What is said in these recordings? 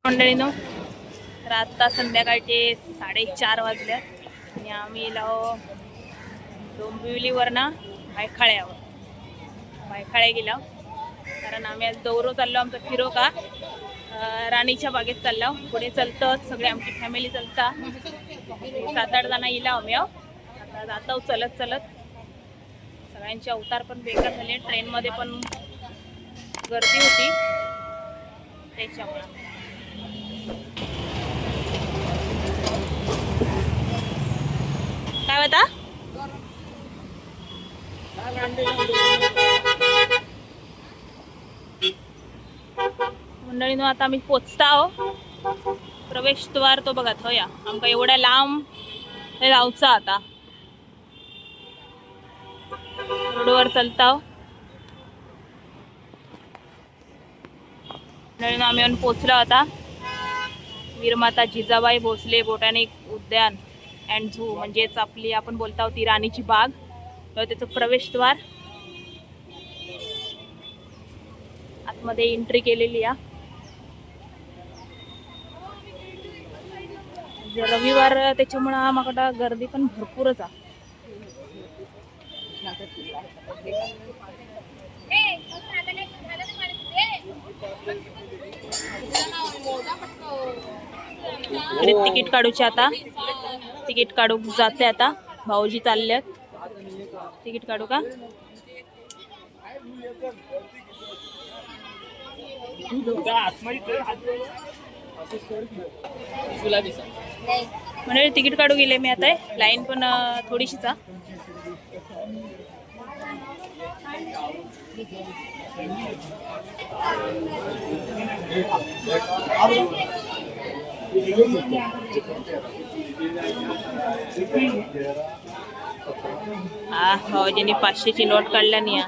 मंडळीनो, तर आत्ता संध्याकाळचे 4:30 वाजल्यात आणि आम्ही लाव डोंबिवलीवर ना भायखाळे गेला, कारण आम्ही आज दौरो चाललो आमचा फिरोका राणीच्या बागेत चाललो. पुढे चलतच सगळे आमची फॅमिली चलता 7-8 जण येला आम्ही. आता जातो चलत सगळ्यांचे अवतार पण बेकार झाले. ट्रेनमध्ये पण गर्दी होती त्याच्यामुळे. काय होता मंडळीनो, आता आम्ही पोचता आहो. प्रवेशद्वार तो बघा थोया आमका एवढ्या लांब हे जाऊचा. आता रोडवर चलता मंडळीनो. आम्ही येऊन पोचलो आता वीरमाता जिजाबाई भोसले बोटॅनिक उद्यान अँड झू, म्हणजेच आपली आपण बोलता होती राणीची बाग. त्याचं प्रवेशद्वार आतमध्ये एंट्री केलेली आहे. रविवार त्याच्यामुळे माका गर्दी पण भरपूरच आहे. तिकीट काढूचे आता. तिकीट काढू जाते आता. भाऊजी चालले तिकीट काढू का. म्हणजे तिकीट काढू गेले मी आता. लाईन पण थोडीशीच आहे. भाऊजींनी 500ची नोट काढल्या नाही.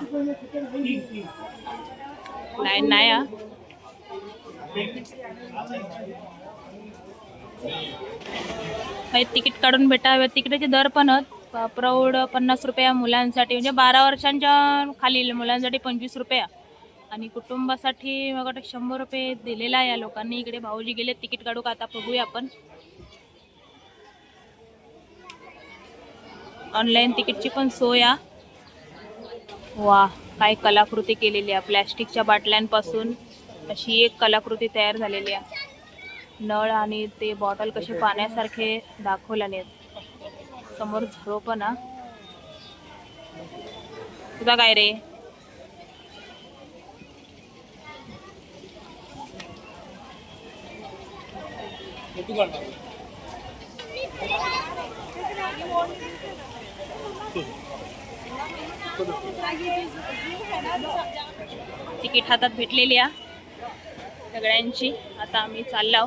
लाईन नाही. तिकीट काढून भेटा. तिकिटाचे दर पण प्रौढ 50 रुपया, मुलांसाठी म्हणजे 12 वर्षांच्या खालील मुलांसाठी 25 रुपया आणि कुटुंबासाठी मग 100 रुपये दिलेला आहे या लोकांनी. इकडे भाऊजी गेले तिकीट काढू का. आता बघूया आपण ऑनलाईन तिकीटची पण सोय आहे. वा, काय कलाकृती केलेली आहे. प्लॅस्टिकच्या बाटल्यांपासून अशी एक कलाकृती तयार झालेली आहे. नळ आणि ते बॉटल कसे पाण्यासारखे दाखवल्याने आहेत. समोर झरो पण आहे. तुझा काय रे. तिकीट हातात भेटलेली आहे सगळ्यांची. आता आम्ही चाललो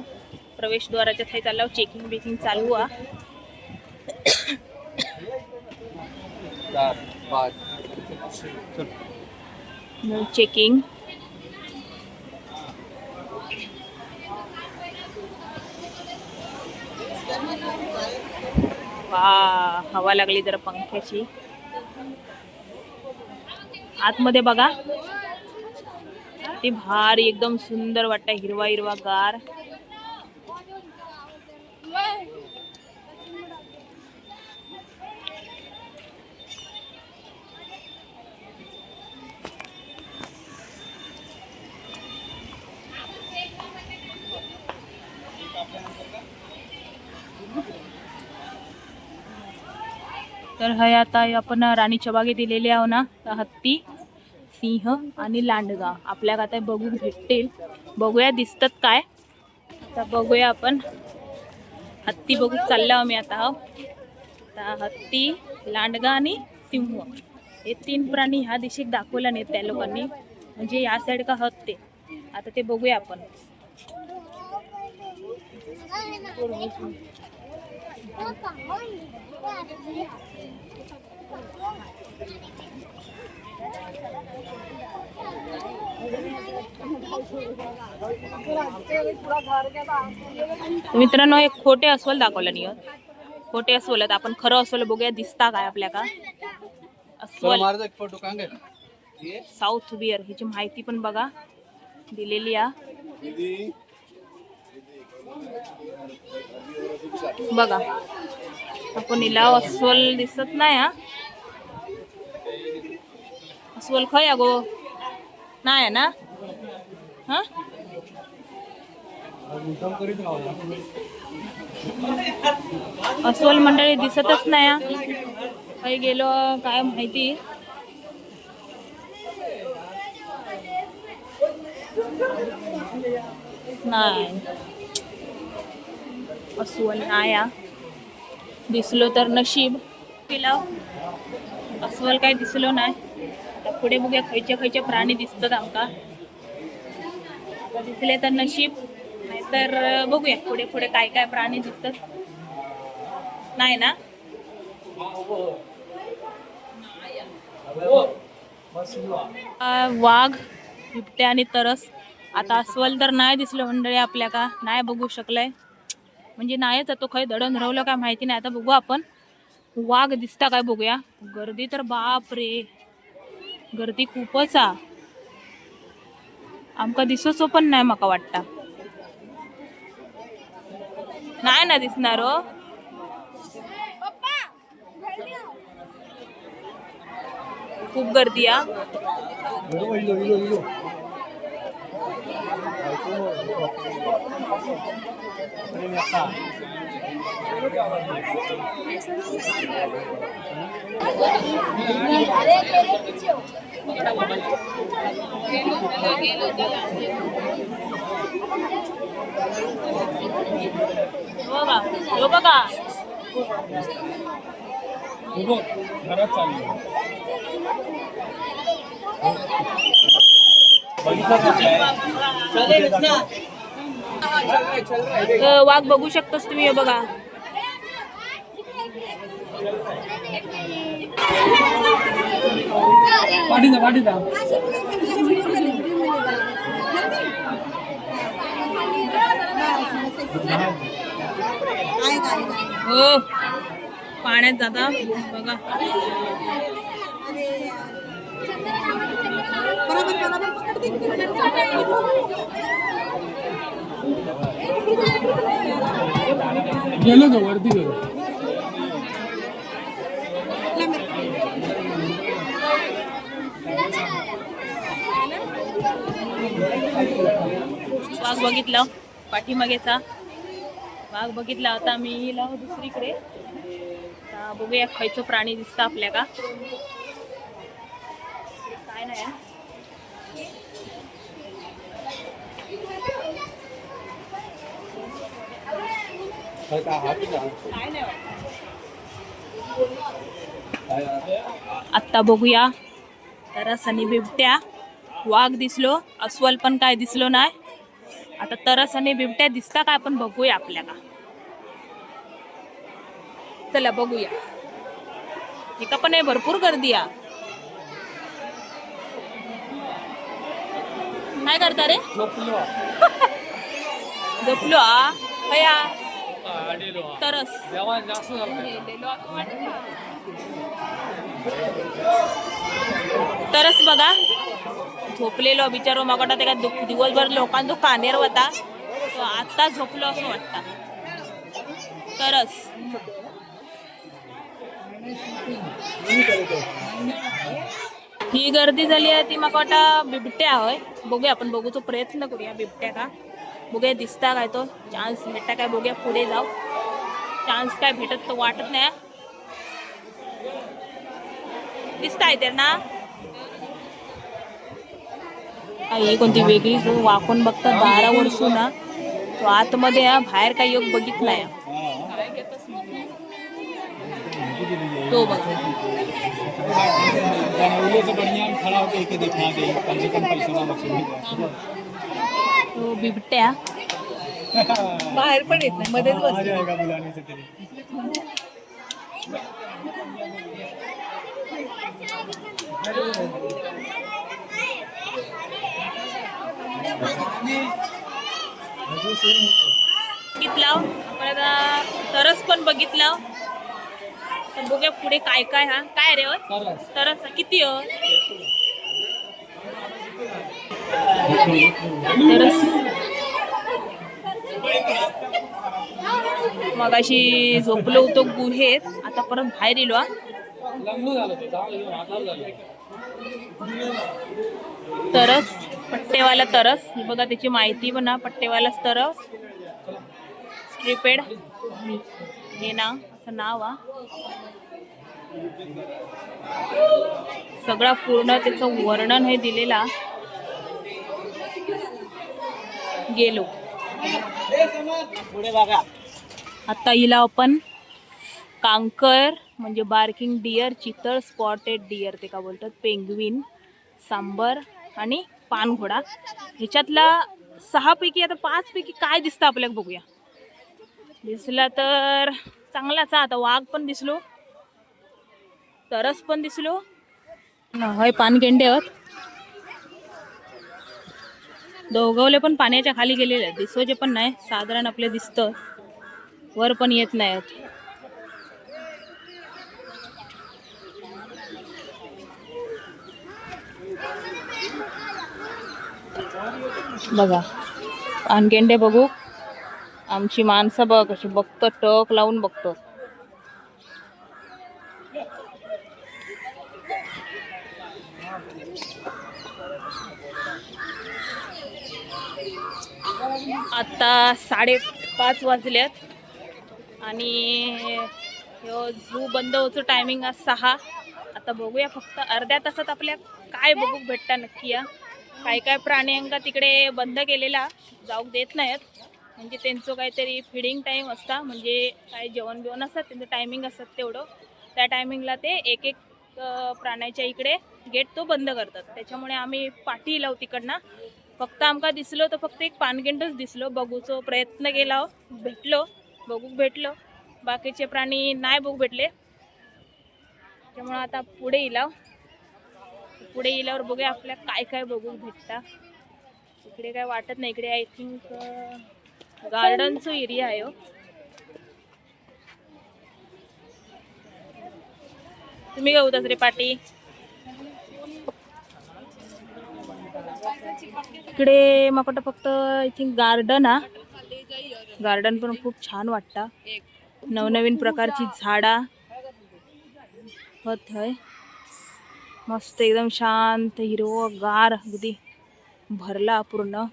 प्रवेशद्वाराच्या थाई चाललो. चेकिंग बेकिंग चालू आहे. चेकिंग हवा लागली जरा पंख्याची. आतमध्ये बघा ती भारी एकदम सुंदर वाटतं. हिरवा हिरवा गार. तर हे आता आपण राणीच्या बागेत दिलेले आहो ना. हत्ती, सिंह आणि लांडगा आपल्याला आता बघू भेटतील. बघूया दिसतात काय. आता बघूया आपण. हत्ती बघू चाललो आम्ही आता. हत्ती, लांडगा आणि सिंह हे 3 प्राणी ह्या दिशेत दाखवला नाहीत त्या लोकांनी, म्हणजे या साईड का हत ते. आता ते बघूया आपण. मित्रांनो, एक खोटे अस्वल दाखवलं नाही. खोटे अस्वल आहेत. आपण खरं अस्वल बघूया दिसता काय आपल्या का. अस्वल साऊथ बियर ह्याची माहिती पण बघा दिलेली आहे. बघा आपण हिला अस्वल दिसत नाही हा. अस्वल खय गो नाही ना हा. अस्वल मंडळी दिसतच नाही हा. काही गेलो काय माहिती. नाही अस्वल नाही हा. दिसलो तर नशीब केला. अस्वल काय दिसलो नाही. आता पुढे बघूया खयचे खयचे प्राणी दिसतात आमका. दिसले तर नशीब नाहीतर बघूया पुढे पुढे काय काय प्राणी दिसतात. नाही ना वाघ बिबट्या आणि तरस. आता अस्वल तर नाही दिसलं मंडळी आपल्या का नाही बघू शकलंय म्हणजे नाहीच तो काही दडण राहलं काय माहिती नाही. आता बघू आपण वाघ दिसता काय बघूया. गर्दी तर बाप रे गर्दी खूपच आ. आमका दिसतो पण नाही माका वाटता. नाही ना दिसणार हो. खूप गर्दी आ. बघा घरात चालू वाघ बघू शकतोस तुम्ही. बघा हो पाण्यात जाता बघा. गेलो तो वरती गेलो. वाघ बघितला पाठीमागेचा वाघ बघितला. आता मी लाव दुसरीकडे. बघूया खायचं प्राणी दिसत आपल्या का काय नाही. आता बघूया तरस आणि बिबट्या. वाघ दिसलो अस्वल पण काय दिसलो नाही. आता तरस आणि बिबट्या दिसता काय आपण बघूया आपल्या का. चला बघूया. एका पण भरपूर गर्दी आ. काय करता रे. झोपलो आ भया तरस तरस बघा झोपलेलो बिचारो. मग वाटत का दिवसभर लोकांचा कानेर होता तो आता झोपलो असं वाटतं. तरस ही गर्दी झाली आहे ती मग वाटा बिबट्या होय. बघूया आपण बघूचा प्रयत्न करूया बिबट्या का. बघूया दिसता काय तो चान्स भेटता काय बघूया. पुढे जाऊ चान्स काय भेटत तो वाटत नाही. दिसता आहे त्यांना ही कोणती वेगळी वाकून बघता दारावर ना तो आतमध्ये बाहेर काही योग बघितलाय तो बघ. तो बिबट्या बाहेर पण येत नाही मध्येच बघितला आपण आता तरस पण बघितला. तर बघूया पुढे काय काय. हा काय रे तरस किती हो तरस मगाशी झोपलो होतो गुहेत, आता परत बाहेर इलो. तरस, पट्टेवाला तरस, ही बघा त्याची माहिती पण ना, पट्टेवालाच तरस स्ट्रिपेड हे ना असं नाव आ. सगळा पूर्ण त्याचं वर्णन हे दिलेला. गेलो आता हिला आपण कांकर म्हणजे बार्किंग डिअर, चितळ, स्पॉटेड डिअर ते का बोलतात, पेंग्विन, सांबर आणि पानघोडा, ह्याच्यातला 6 पैकी आता 5 पैकी काय दिसतं आपल्याला बघूया. दिसला तर चांगलाच. आता वाघ पण दिसलो, तरस पण दिसलो, हय पानगेंडे आहेत. दोघवले पण पाण्याच्या खाली गेलेले आहेत, दिसोचे पण नाही, साधारण आपले दिसतं, वर पण येत नाहीत. बघा पानगेंडे बघू. आमची माणसं बघ कशी बघतो, टक लावून बघतो. आता 5:30 वाजल्यात आणि झू बंद होतो टायमिंग आज 6. आता बघूया फक्त अर्ध्या तासात आपल्या काय बघू भेटता नक्की या. काय काय प्राणी अंगा तिकडे बंद केलेला, जाऊ देत नाहीत, म्हणजे त्यांचं काहीतरी फिडिंग टाईम असता, म्हणजे काय जेवण बिवण असतात त्यांचं टायमिंग असतात तेवढं, त्या टायमिंगला ते एक एक प्राण्याच्या इकडे गेट तो बंद करतात. त्याच्यामुळे आम्ही पाठी लावू तिकडनं. फक्त आमका दिसलो तर फक्त एक पानगेंडच दिसलो, बघूचो प्रयत्न केला, भेटलो, बघूक भेटलो, बाकीचे प्राणी नाही बघू भेटले. त्यामुळे आता पुढे येल्यावर बघूया आपल्या काय काय बघू भेटता. इकडे काय वाटत नाही, इकडे आय थिंक गार्डनचा एरिया आहे. तुम्ही काय होतात रे पाटी? इकडे मला फक्त आय थिंक गार्डन हा. गार्डन पण खूप छान वाटतं, नवनवीन प्रकारची झाडा होत आहे, मस्त एकदम शांत हिरवगार, अगदी भरला पूर्ण,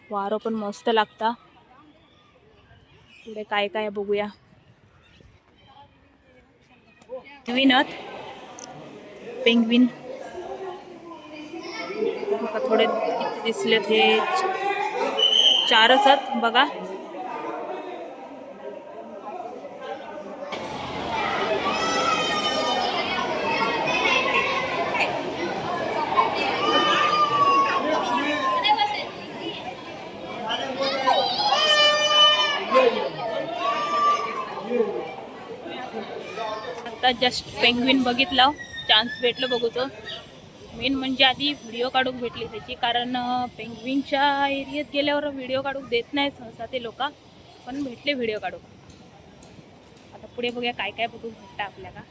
वारं पण मस्त लागता. पुढे काय काय बघूया. पेंग्विन थोडे किती दिसले, ते 4च आहेत बघा. आता जस्ट पेंग्विन बघितलं, चान्स भेटलं बघूचो. मेन म्हणजे आधी व्हिडिओ काढूक भेटली त्याची, कारण पेंग्विनच्या एरियात गेल्यावर व्हिडिओ काढूक देत नाही सहसा ते लोक, पण भेटले व्हिडिओ काढूक. आता पुढे बघूया काय काय बघूक भेटतं आपल्याला.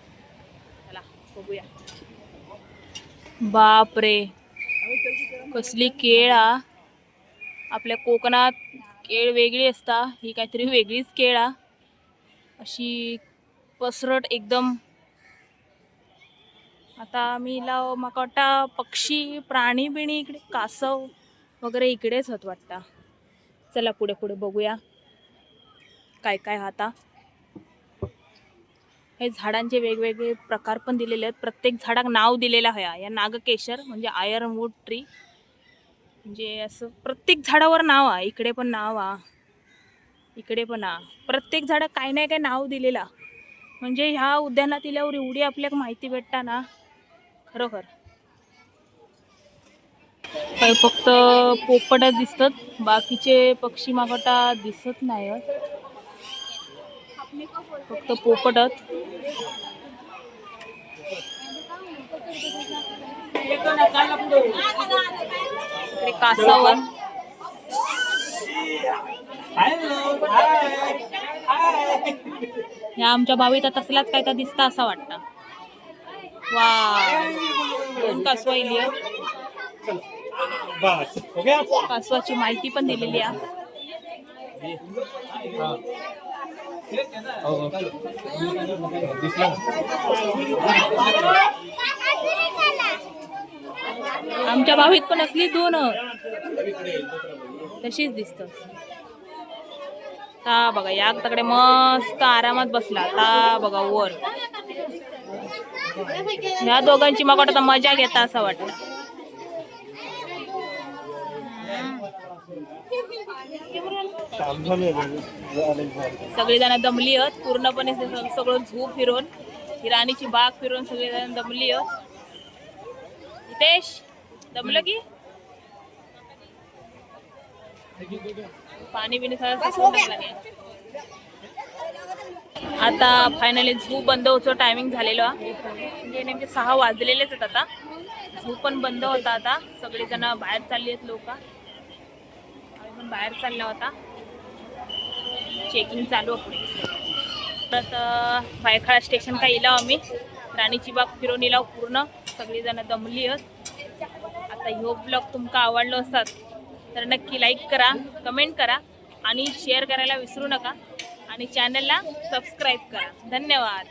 चला बघूया. बापरे, कसली केळ हा. आपल्या कोकणात केळ वेगळी असता, ही काहीतरी वेगळीच केळ हा, अशी पसरट एकदम. आता आम्ही माका वाटता पक्षी प्राणी बिणी इकडे कासव वगैरे इकडेच होत वाटता. चला पुढे पुढे बघूया काय काय आता. हे झाडांचे वेगवेगळे प्रकार पण दिलेले आहेत, प्रत्येक झाडाक नाव दिलेलं आहे. या नागकेशर म्हणजे आयर्नवूड ट्री, म्हणजे असं प्रत्येक झाडावर नाव आहे. इकडे पण नाव आहे, इकडे पण आहे, प्रत्येक झाडा काही नाही काय नाव दिलेला. म्हणजे ह्या उद्यानात इल्यावर एवढी आपल्याला माहिती भेटता ना, खरोखर. काही फक्त पोपट दिसतात, बाकीचे पक्षी मागोटा दिसत नाही, फक्त पोपटच. इकडे कासावर, या आमच्या बावीत तसलाच काय तर दिसता असं वाटतं. वा, 2 कासवा इली. कासवाची माहिती पण दिलेली आहे. आमच्या भावीत पण असली दोन तशीच दिसत. ता बघा या तकडे मस्त आरामात बसला. ता बघा वर ह्या दोघांची मग वाटत मजा घेता असं वाटत. सगळी जण दमली आहेत पूर्णपणे. सगळं झू फिरून ही राणीची बाग फिरून सगळी जण दमली आहेत. हितेश दमलं की पाणी बिणी सगळं. आता फायनली झू बंद होतो. टायमिंग झालेलं म्हणजे नेमके 6 वाजलेलेच आहेत. आता झू पण बंद होता. आता सगळेजण बाहेर चालली आहेत. लोक आम्ही पण बाहेर चालला होता. चेकिंग चालू आहे पुढे. तर भायखळा स्टेशन काय इलाव आम्ही राणीची बाग फिरून इलाव पूर्ण. सगळीजण दमली आहेत. आता ह्यो ब्लॉग तुमका आवडलो असतात तर नक्की लाईक करा, कमेंट करा आणि शेअर करायला विसरू नका आणि चॅनलला सबस्क्राईब करा. धन्यवाद.